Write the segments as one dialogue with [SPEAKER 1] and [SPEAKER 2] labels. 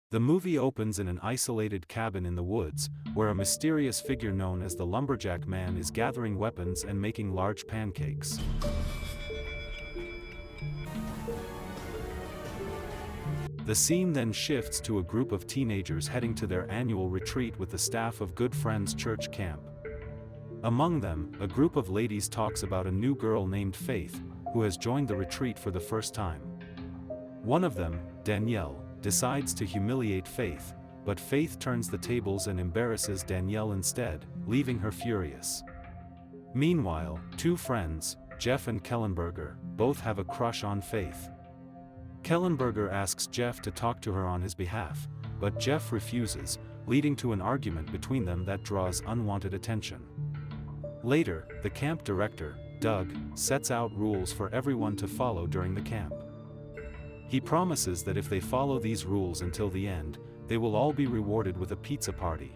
[SPEAKER 1] The movie opens in an isolated cabin in the woods, where a mysterious figure known as the Lumberjack Man is gathering weapons and making large pancakes. The scene then shifts to a group of teenagers heading to their annual retreat with the staff of Good Friends Church Camp. Among them, a group of ladies talks about a new girl named Faith, who has joined the retreat for the first time. One of them, Danielle, decides to humiliate Faith, but Faith turns the tables and embarrasses Danielle instead, leaving her furious. Meanwhile, two friends, Jeff and Kellenberger, both have a crush on Faith. Kellenberger asks Jeff to talk to her on his behalf, but Jeff refuses, leading to an argument between them that draws unwanted attention. Later, the camp director, Doug, sets out rules for everyone to follow during the camp. He promises that if they follow these rules until the end, they will all be rewarded with a pizza party.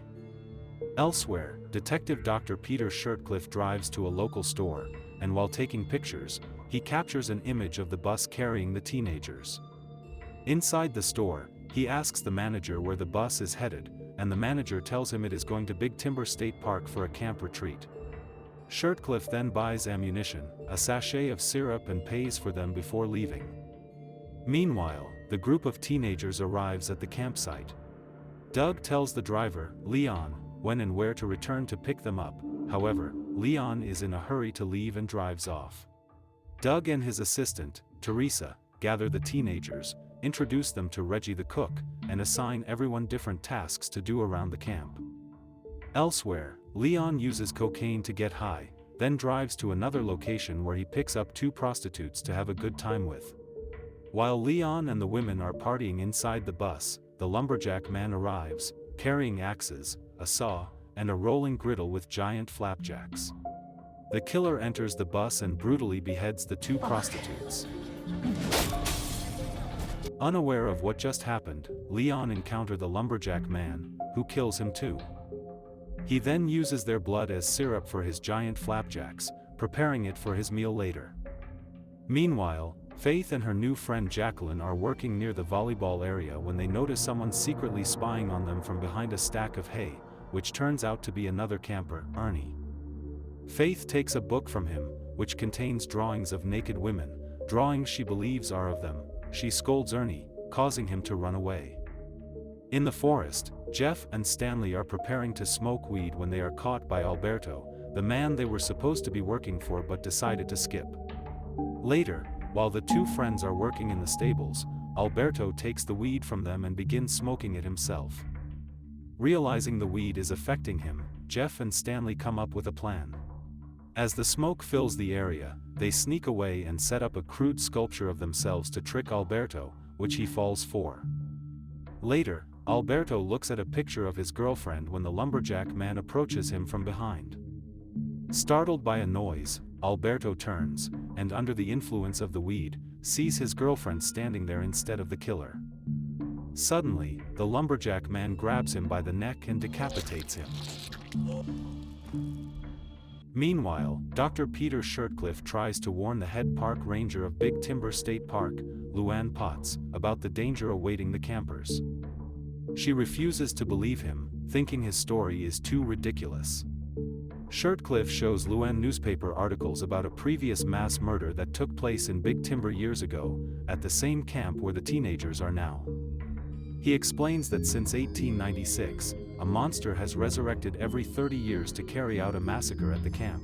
[SPEAKER 1] Elsewhere, Detective Dr. Peter Shirtcliffe drives to a local store, and while taking pictures, he captures an image of the bus carrying the teenagers. Inside the store, he asks the manager where the bus is headed, and the manager tells him it is going to Big Timber State Park for a camp retreat. Shirtcliffe then buys ammunition, a sachet of syrup, and pays for them before leaving. Meanwhile, the group of teenagers arrives at the campsite. Doug tells the driver, Leon, when and where to return to pick them up. However, Leon is in a hurry to leave and drives off. Doug and his assistant, Teresa, gather the teenagers, introduce them to Reggie the cook, and assign everyone different tasks to do around the camp. Elsewhere, Leon uses cocaine to get high, then drives to another location where he picks up two prostitutes to have a good time with. While Leon and the women are partying inside the bus, the Lumberjack Man arrives, carrying axes, a saw, and a rolling griddle with giant flapjacks. The killer enters the bus and brutally beheads the two prostitutes. Unaware of what just happened, Leon encounters the Lumberjack Man, who kills him too. He then uses their blood as syrup for his giant flapjacks, preparing it for his meal later. Meanwhile, Faith and her new friend Jacqueline are working near the volleyball area when they notice someone secretly spying on them from behind a stack of hay, which turns out to be another camper, Ernie. Faith takes a book from him, which contains drawings of naked women, drawings she believes are of them. She scolds Ernie, causing him to run away. In the forest, Jeff and Stanley are preparing to smoke weed when they are caught by Alberto, the man they were supposed to be working for but decided to skip. Later, while the two friends are working in the stables, Alberto takes the weed from them and begins smoking it himself. Realizing the weed is affecting him, Jeff and Stanley come up with a plan. As the smoke fills the area, they sneak away and set up a crude sculpture of themselves to trick Alberto, which he falls for. Later, Alberto looks at a picture of his girlfriend when the Lumberjack Man approaches him from behind. Startled by a noise, Alberto turns, and under the influence of the weed, sees his girlfriend standing there instead of the killer. Suddenly, the Lumberjack Man grabs him by the neck and decapitates him. Meanwhile, Dr. Peter Shirtcliffe tries to warn the head park ranger of Big Timber State Park, Luann Potts, about the danger awaiting the campers. She refuses to believe him, thinking his story is too ridiculous. Shirtcliffe shows Luann newspaper articles about a previous mass murder that took place in Big Timber years ago, at the same camp where the teenagers are now. He explains that since 1896, a monster has resurrected every 30 years to carry out a massacre at the camp.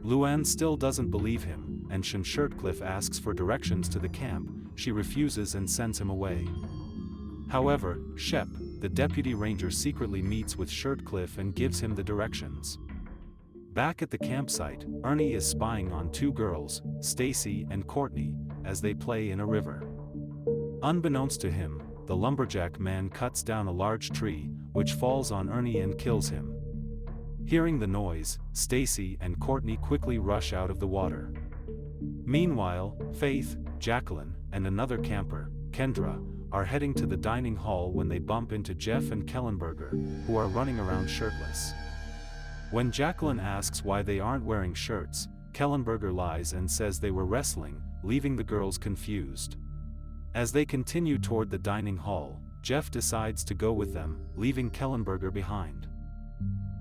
[SPEAKER 1] Luann still doesn't believe him, and when Shirtcliffe asks for directions to the camp, she refuses and sends him away. However, Shep, the deputy ranger, secretly meets with Shirtcliffe and gives him the directions. Back at the campsite, Ernie is spying on two girls, Stacy and Courtney, as they play in a river. Unbeknownst to him, the Lumberjack Man cuts down a large tree, which falls on Ernie and kills him. Hearing the noise, Stacy and Courtney quickly rush out of the water. Meanwhile, Faith, Jacqueline, and another camper, Kendra, are heading to the dining hall when they bump into Jeff and Kellenberger, who are running around shirtless. When Jacqueline asks why they aren't wearing shirts, Kellenberger lies and says they were wrestling, leaving the girls confused. As they continue toward the dining hall, Jeff decides to go with them, leaving Kellenberger behind.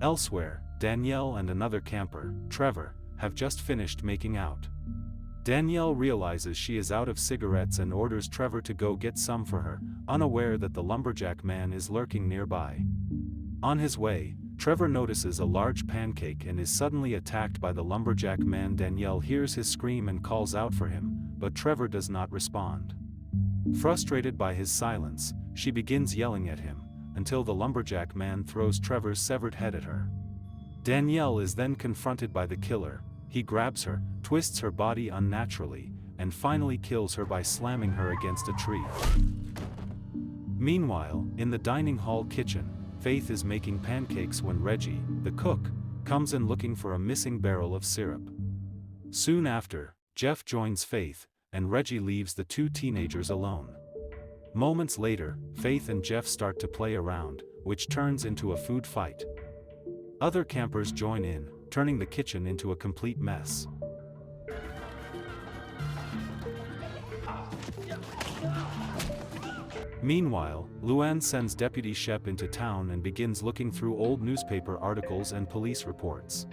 [SPEAKER 1] Elsewhere, Danielle and another camper, Trevor, have just finished making out. Danielle realizes she is out of cigarettes and orders Trevor to go get some for her, unaware that the lumberjack man is lurking nearby. On his way, Trevor notices a large pancake and is suddenly attacked by the lumberjack man. Danielle hears his scream and calls out for him, but Trevor does not respond. Frustrated by his silence, she begins yelling at him, until the lumberjack man throws Trevor's severed head at her. Danielle is then confronted by the killer. He grabs her, twists her body unnaturally, and finally kills her by slamming her against a tree. Meanwhile, in the dining hall kitchen, Faith is making pancakes when Reggie, the cook, comes in looking for a missing barrel of syrup. Soon after, Jeff joins Faith, and Reggie leaves the two teenagers alone. Moments later, Faith and Jeff start to play around, which turns into a food fight. Other campers join in, turning the kitchen into a complete mess. Meanwhile, Luann sends Deputy Shep into town and begins looking through old newspaper articles and police reports.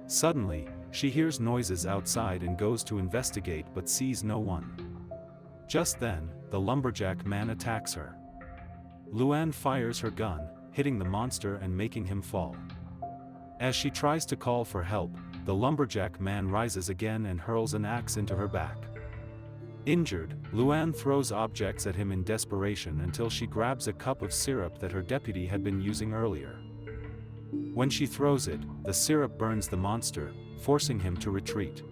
[SPEAKER 1] Suddenly, she hears noises outside and goes to investigate but sees no one. Just then, the lumberjack man attacks her. Luann fires her gun, hitting the monster and making him fall. As she tries to call for help, the lumberjack man rises again and hurls an axe into her back. Injured, Luann throws objects at him in desperation until she grabs a cup of syrup that her deputy had been using earlier. When she throws it, the syrup burns the monster, forcing him to retreat.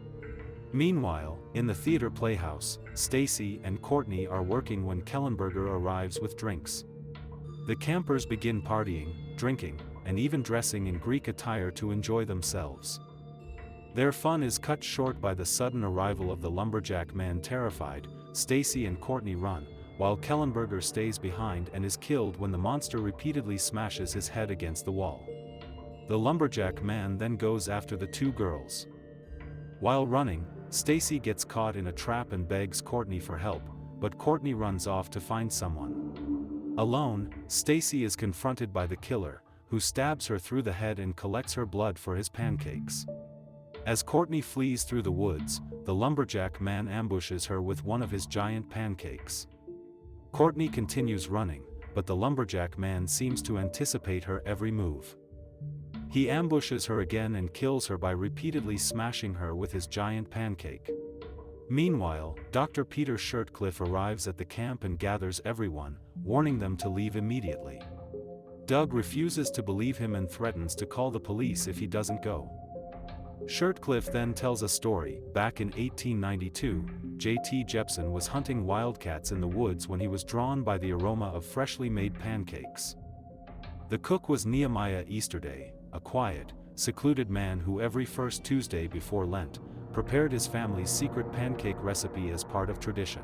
[SPEAKER 1] Meanwhile, in the theater playhouse, Stacy and Courtney are working when Kellenberger arrives with drinks. The campers begin partying, drinking, and even dressing in Greek attire to enjoy themselves. Their fun is cut short by the sudden arrival of the lumberjack man. Terrified, Stacy and Courtney run, while Kellenberger stays behind and is killed when the monster repeatedly smashes his head against the wall. The lumberjack man then goes after the two girls. While running, Stacy gets caught in a trap and begs Courtney for help, but Courtney runs off to find someone. Alone, Stacy is confronted by the killer, who stabs her through the head and collects her blood for his pancakes. As Courtney flees through the woods, the lumberjack man ambushes her with one of his giant pancakes. Courtney continues running, but the lumberjack man seems to anticipate her every move. He ambushes her again and kills her by repeatedly smashing her with his giant pancake. Meanwhile, Dr. Peter Shirtcliffe arrives at the camp and gathers everyone, warning them to leave immediately. Doug refuses to believe him and threatens to call the police if he doesn't go. Shirtcliffe then tells a story. Back in 1892, J.T. Jepson was hunting wildcats in the woods when he was drawn by the aroma of freshly made pancakes. The cook was Nehemiah Easterday, a quiet, secluded man who every first Tuesday before Lent, prepared his family's secret pancake recipe as part of tradition.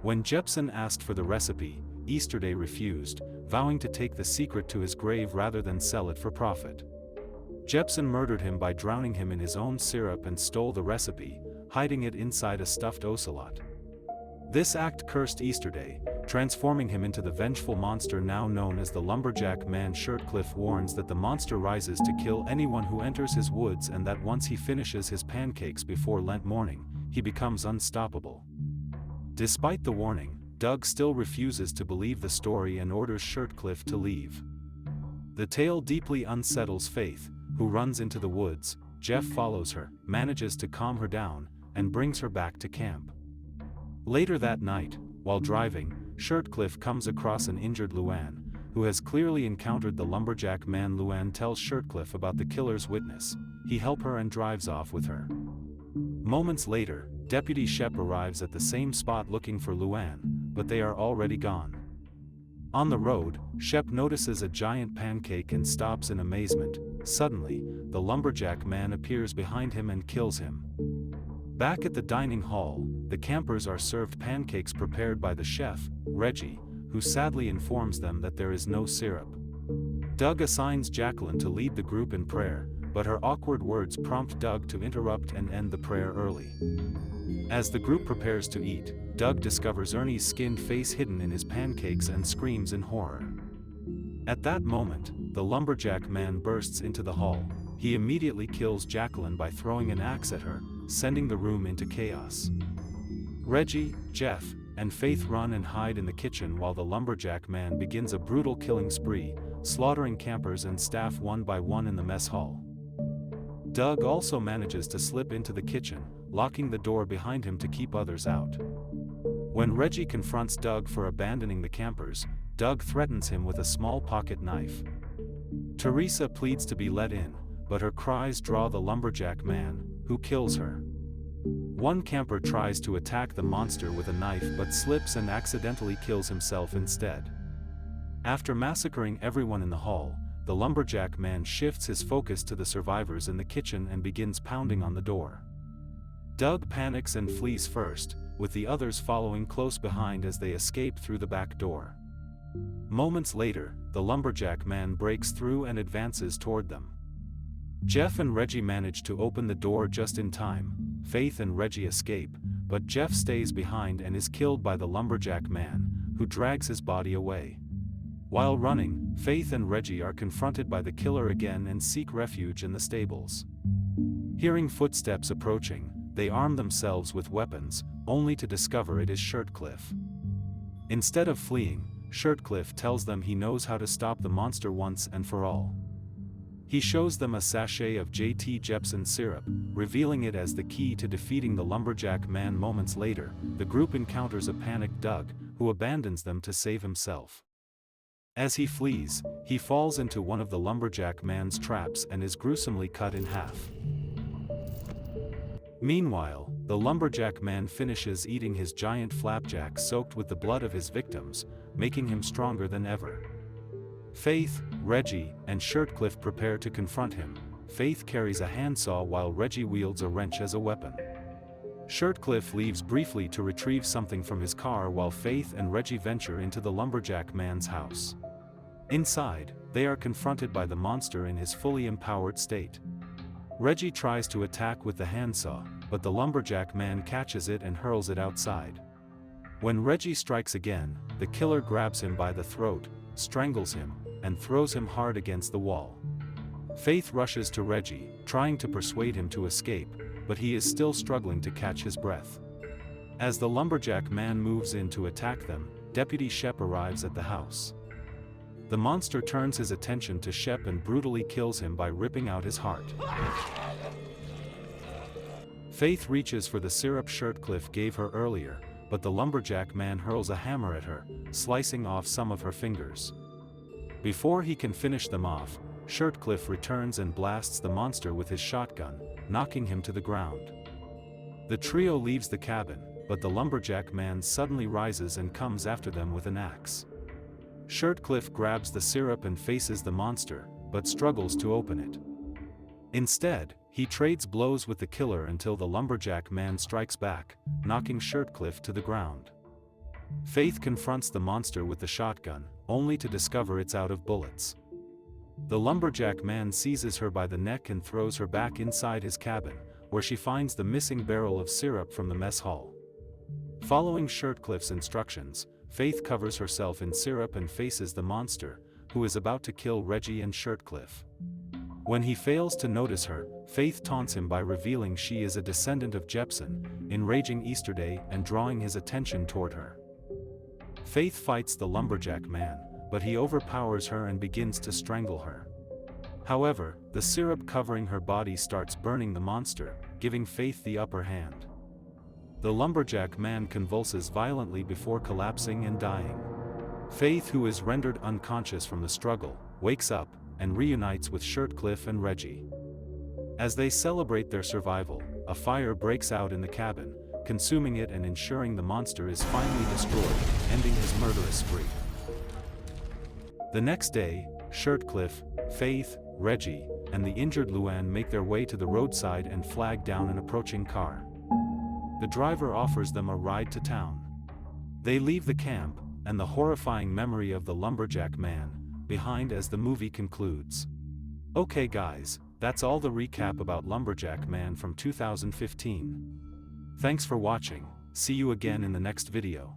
[SPEAKER 1] When Jepson asked for the recipe, Easterday refused, vowing to take the secret to his grave rather than sell it for profit. Jepson murdered him by drowning him in his own syrup and stole the recipe, hiding it inside a stuffed ocelot. This act cursed Easterday, transforming him into the vengeful monster now known as the lumberjack man. Shirtcliffe warns that the monster rises to kill anyone who enters his woods and that once he finishes his pancakes before Lent morning, he becomes unstoppable. Despite the warning, Doug still refuses to believe the story and orders Shirtcliffe to leave. The tale deeply unsettles Faith, who runs into the woods. Jeff follows her, manages to calm her down, and brings her back to camp. Later that night, while driving, Shirtcliffe comes across an injured Luann, who has clearly encountered the lumberjack man. Luann tells Shirtcliffe about the killer's witness. He helps her and drives off with her. Moments later, Deputy Shep arrives at the same spot looking for Luann, but they are already gone. On the road, Shep notices a giant pancake and stops in amazement. Suddenly, the lumberjack man appears behind him and kills him. Back at the dining hall, the campers are served pancakes prepared by the chef, Reggie, who sadly informs them that there is no syrup. Doug assigns Jacqueline to lead the group in prayer, but her awkward words prompt Doug to interrupt and end the prayer early. As the group prepares to eat, Doug discovers Ernie's skinned face hidden in his pancakes and screams in horror. At that moment, the lumberjack man bursts into the hall. He immediately kills Jacqueline by throwing an axe at her, sending the room into chaos. Reggie, Jeff, and Faith run and hide in the kitchen while the lumberjack man begins a brutal killing spree, slaughtering campers and staff one by one in the mess hall. Doug also manages to slip into the kitchen, locking the door behind him to keep others out. When Reggie confronts Doug for abandoning the campers, Doug threatens him with a small pocket knife. Teresa pleads to be let in, but her cries draw the lumberjack man, who kills her. One camper tries to attack the monster with a knife but slips and accidentally kills himself instead. After massacring everyone in the hall, the lumberjack man shifts his focus to the survivors in the kitchen and begins pounding on the door. Doug panics and flees first, with the others following close behind as they escape through the back door. Moments later, the lumberjack man breaks through and advances toward them. Jeff and Reggie manage to open the door just in time. Faith and Reggie escape, but Jeff stays behind and is killed by the lumberjack man, who drags his body away. While running, Faith and Reggie are confronted by the killer again and seek refuge in the stables. Hearing footsteps approaching, they arm themselves with weapons, only to discover it is Shirtcliffe. Instead of fleeing, Shirtcliffe tells them he knows how to stop the monster once and for all. He shows them a sachet of J.T. Jepson syrup, revealing it as the key to defeating the lumberjack man. Moments later, the group encounters a panicked Doug, who abandons them to save himself. As he flees, he falls into one of the lumberjack man's traps and is gruesomely cut in half. Meanwhile, the lumberjack man finishes eating his giant flapjack soaked with the blood of his victims, making him stronger than ever. Faith, Reggie, and Shirtcliffe prepare to confront him. Faith carries a handsaw while Reggie wields a wrench as a weapon. Shirtcliffe leaves briefly to retrieve something from his car while Faith and Reggie venture into the lumberjack man's house. Inside, they are confronted by the monster in his fully empowered state. Reggie tries to attack with the handsaw, but the lumberjack man catches it and hurls it outside. When Reggie strikes again, the killer grabs him by the throat, strangles him, and throws him hard against the wall. Faith rushes to Reggie, trying to persuade him to escape, but he is still struggling to catch his breath. As the lumberjack man moves in to attack them, Deputy Shep arrives at the house. The monster turns his attention to Shep and brutally kills him by ripping out his heart. Faith reaches for the syrup Shirtcliffe gave her earlier, but the lumberjack man hurls a hammer at her, slicing off some of her fingers. Before he can finish them off, Shirtcliffe returns and blasts the monster with his shotgun, knocking him to the ground. The trio leaves the cabin, but the lumberjack man suddenly rises and comes after them with an axe. Shirtcliffe grabs the syrup and faces the monster, but struggles to open it. Instead, he trades blows with the killer until the lumberjack man strikes back, knocking Shirtcliffe to the ground. Faith confronts the monster with the shotgun, only to discover it's out of bullets. The lumberjack man seizes her by the neck and throws her back inside his cabin, where she finds the missing barrel of syrup from the mess hall. Following Shirtcliffe's instructions, Faith covers herself in syrup and faces the monster, who is about to kill Reggie and Shirtcliffe. When he fails to notice her, Faith taunts him by revealing she is a descendant of Jepson, enraging Easterday and drawing his attention toward her. Faith fights the lumberjack man, but he overpowers her and begins to strangle her. However, the syrup covering her body starts burning the monster, giving Faith the upper hand. The lumberjack man convulses violently before collapsing and dying. Faith, who is rendered unconscious from the struggle, wakes up and reunites with Shirtcliffe and Reggie. As they celebrate their survival, a fire breaks out in the cabin, consuming it and ensuring the monster is finally destroyed, ending his murderous spree. The next day, Shirtcliffe, Faith, Reggie, and the injured Luann make their way to the roadside and flag down an approaching car. The driver offers them a ride to town. They leave the camp, and the horrifying memory of the lumberjack man behind as the movie concludes. Okay guys, that's all the recap about Lumberjack Man from 2015. Thanks for watching, see you again in the next video.